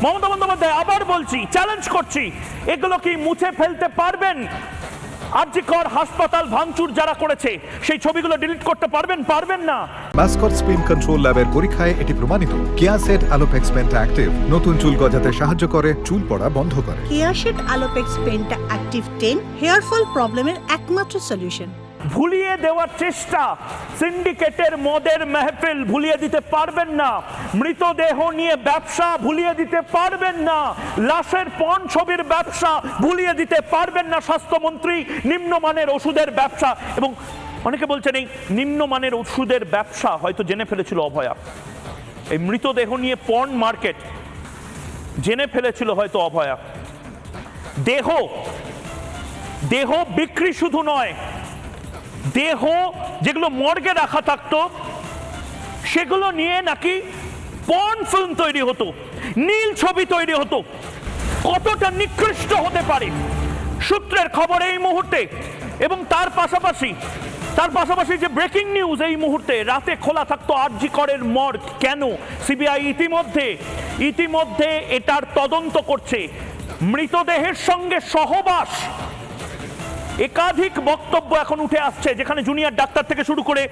মমতা বন্দ্যোপাধ্যায় আবার বলছি, চ্যালেঞ্জ করছি, এগুলো কি মুছে ফেলতে পারবেন? আরজিকর হাসপাতাল ভাঙচুর যারা করেছে সেই ছবিগুলো ডিলিট করতে পারবেন? পারবেন না। মাসকট স্পিন কন্ট্রোল ল্যাবের পরীক্ষায় এটি প্রমাণিত। কেয়াসেট আলোপেক্স পেন্টা অ্যাক্টিভ নতুন চুল গজাতে সাহায্য করে, চুল পড়া বন্ধ করে। কেয়াসেট আলোপেক্স পেন্টা অ্যাক্টিভ 10 হেয়ার ফল প্রবলেমের একমাত্র সলিউশন। ভুলিয়ে দেওয়ার চেষ্টা, সিন্ডিকেটের মদের মেহফিল ভুলিয়ে দিতে পারবেন না। মৃতদেহ নিয়ে ব্যবসা ভুলিয়ে দিতে পারবেন না। লাশের পণ ছবির ব্যবসা ভুলিয়ে দিতে পারবেন না স্বাস্থ্যমন্ত্রী। নিম্নমানের ওষুধের ব্যবসা, এবং অনেকে বলছেন এই নিম্নমানের ওষুধের ব্যবসা হয়তো জেনে ফেলেছিল অভয়া। এই মৃতদেহ নিয়ে পণ মার্কেট জেনে ফেলেছিল হয়তো অভয়া। দেহ বিক্রি শুধু নয়, দেহ যেগুলো মর্গে রাখা থাকতো সেগুলো নিয়ে নাকি পর্ন ফিল্ম তৈরি হতো, নীল ছবি তৈরি হতো। কতটা নিকৃষ্ট হতে পারে সূত্রের খবর এই মুহূর্তে। এবং তার পাশাপাশি যে ব্রেকিং নিউজ এই মুহূর্তে, রাতে খোলা থাকতো আরজিকরের মর্গ। কেন? সিবিআই ইতিমধ্যে এটার তদন্ত করছে। মৃতদেহের সঙ্গে সহবাস, একাধিক বক্তব্য এখন উঠে আসছে, যেখানে জুনিয়র ডাক্তার থেকে শুরু করে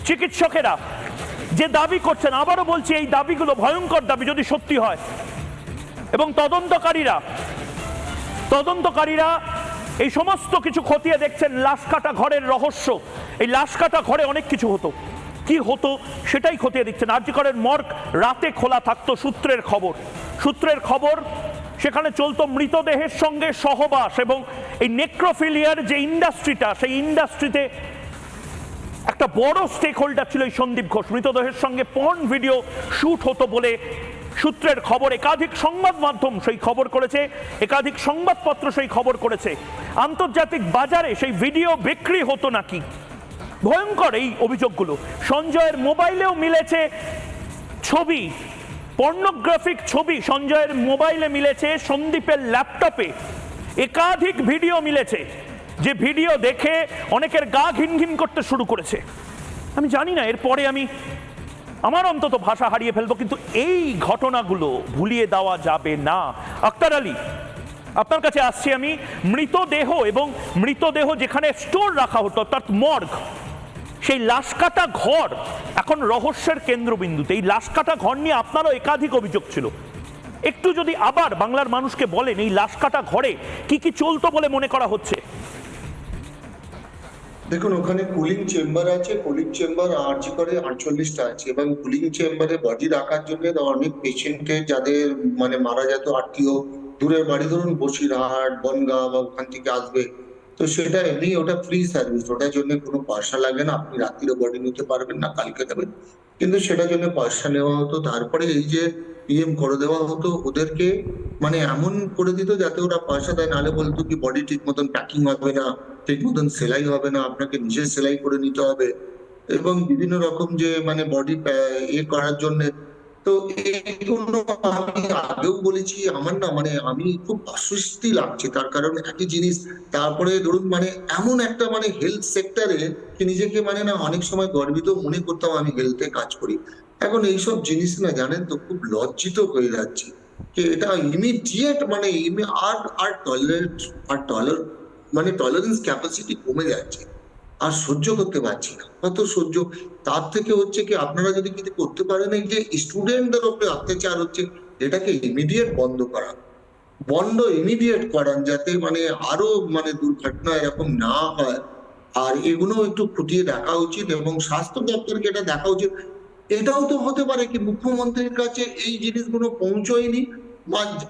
চিকিৎসকেরা যে দাবি করছেন, আবারও বলছি এই দাবিগুলো ভয়ঙ্কর দাবি যদি সত্যি হয়। এবং তদন্তকারীরা এই সমস্ত কিছু খতিয়ে দেখছেন। লাশ কাটা ঘরের রহস্য, এই লাশ কাটা ঘরে অনেক কিছু হতো, কি হতো সেটাই খতিয়ে দেখছেন। আরজিকরের মর্গ রাতে খোলা থাকতো, সূত্রের খবর সেখানে চলতো মৃতদেহের সঙ্গে সহবাস। এবং এই নেক্রোফিলিয়ার যে ইন্ডাস্ট্রিটা, সেই ইন্ডাস্ট্রিতে একটা বড় স্টেক হোল্ডার ছিল এই সন্দীপ ঘোষ। মৃতদেহের সঙ্গে পর্ন ভিডিও শুট হতো বলে সূত্রের খবর। একাধিক সংবাদ মাধ্যম সেই খবর করেছে, একাধিক সংবাদপত্র সেই খবর করেছে। আন্তর্জাতিক বাজারে সেই ভিডিও বিক্রি হতো নাকি। ভয়ঙ্কর এই অভিযোগগুলো। সঞ্জয়ের মোবাইলেও মিলেছে ছবি, পর্নোগ্রাফিক ছবি সঞ্জয়ের মোবাইলে মিলেছে, সন্দীপের ল্যাপটপে একাধিক ভিডিও মিলেছে, যে ভিডিও দেখে অনেকের গা ঘিনঘিন করতে শুরু করেছে। আমি জানি না এরপরে আমার অন্তত ভাষা হারিয়ে ফেলবো, কিন্তু এই ঘটনাগুলো ভুলিয়ে দেওয়া যাবে না। আক্তার আলী, আপনার কাছে আসছি আমি। মৃতদেহ যেখানে স্টোর রাখা হতো, অর্থাৎ মর্গ, সেই লাশ কাটা ঘর এখন রহস্যের কেন্দ্রবিন্দুতে। এই লাশ কাটা ঘর নিয়ে আপনারও একাধিক অভিযোগ ছিল। একটু যদি আবার বাংলার মানুষকে বলেন এই লাশ কাটা ঘরে কি কি চলতো বলে মনে করা হচ্ছে। দেখুন, ওখানে কুলিং চেম্বার আছে, কুলিং চেম্বার আরজিকরে 48টা আছে, এবং কুলিং চেম্বারে বডি রাখার জন্য অনেক পেশেন্টের যাদের মানে মারা যেত আত্মীয়, দূরের বাড়ি, ধরুন বসিরহাট, বনগাঁ বা ওখান থেকে আসবে, তো সেটা এমনি ওটা ফ্রি সার্ভিস, ওটার জন্য কোনো পয়সা লাগে না। আপনি রাত্রিরে বডি নিতে পারবেন না, কালকে দেবেন, কিন্তু সেটার জন্য পয়সা নেওয়া হতো। তারপরে এই যে পিএম করে দেওয়া হতো ওদেরকে, মানে এমন করে দিত যাতে ওরা পয়সা দেয়, নাহলে বলতো কি বডি ঠিক মতন প্যাকিং হবে না, ঠিক মতন সেলাই হবে না, আপনাকে নিজে সেলাই করে নিতে হবে, এবং বিভিন্ন রকম যে মানে বডি করার জন্য। তো এইগুলো আমি আগেও বলেছি, আমার না মানে আমি খুব অস্বস্তি লাগছে। তার কারণ একই জিনিস, তারপরে ধরুন মানে এমন একটা মানে হেলথ সেক্টরে নিজেকে মানে না অনেক সময় গর্বিত মনে করতাম আমি হেলথে কাজ করি। এখন এইসব জিনিস না জানেন তো খুব লজ্জিত হয়ে যাচ্ছে যে এটা ইমিডিয়েট মানে আর টলারেন্স ক্যাপাসিটি কমে যাচ্ছে, আর সহ্য করতে পারছি না। কত সহ্য। তার থেকে হচ্ছে কি, আপনারা যদি কিছু করতে পারেন, এই যে স্টুডেন্টদের উপরে অত্যাচার হচ্ছে, এটাকে ইমিডিয়েট ইমিডিয়েট করান, যাতে মানে আরো মানে দুর্ঘটনা এরকম না হয়। আর এগুলো একটু খুঁটিয়ে দেখা উচিত, এবং স্বাস্থ্য দপ্তরকে এটা দেখা উচিত। এটাও তো হতে পারে কি মুখ্যমন্ত্রীর কাছে এই জিনিসগুলো পৌঁছয়নি।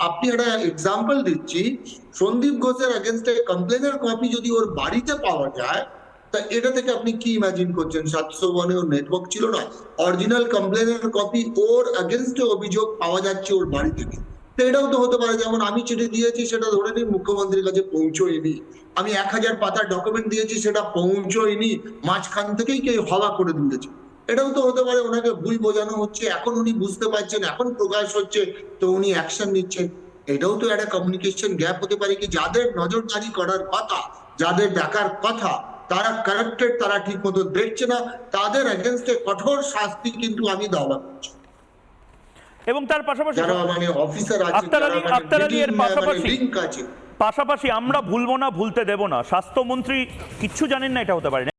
আপনি একটা এক্সাম্পল দিচ্ছি, সন্দীপ ঘোষের এগেনস্টে কমপ্লেনের কপি যদি ওর বাড়িতে পাওয়া যায়, তা এটা থেকে আপনি কি ইমাজিন করছেন? 701 ওর নেটওয়ার্ক ছিল না, অরিজিনাল কমপ্লেনের কপি ওর এগেনস্টে অভিযোগ পাওয়া যাচ্ছে ওর বাড়ি থেকে। তো এটাও তো হতে পারে, যেমন আমি চিঠি দিয়েছি সেটা ধরে নিই মুখ্যমন্ত্রীর কাছে পৌঁছয়নি, আমি 1000 পাতার ডকুমেন্ট দিয়েছি সেটা পৌঁছয়নি, মাঝখান থেকেই কেউ হওয়া করে দিয়েছে। এটাও তো হতে পারে ওনাকে ভুল বোঝানো হচ্ছে, এখন উনি বুঝতে পারছেন, এখন প্রকাশ হচ্ছে, তো উনি অ্যাকশন নিচ্ছেন। এটাও তো একটা কমিউনিকেশন গ্যাপ হতে পারে কি, যাদের নজরদারি করার কথা, যাদের দেখার কথা, তারা কারেক্টেড, তারা ঠিক মতো দেখছে না, তাদের এগেনস্টে কঠোর শাস্তি কিন্তু আমি দাবা করছি। এবং তার পাশাপাশি যারা মানে অফিসার আছে, আক্তার আলী এর পাশাপাশি লিঙ্ক আছে। পাশাপাশি আমরা ভুলবো না, ভুলতে দেব না, স্বাস্থ্যমন্ত্রী কিচ্ছু জানেন না এটা হতে পারে না।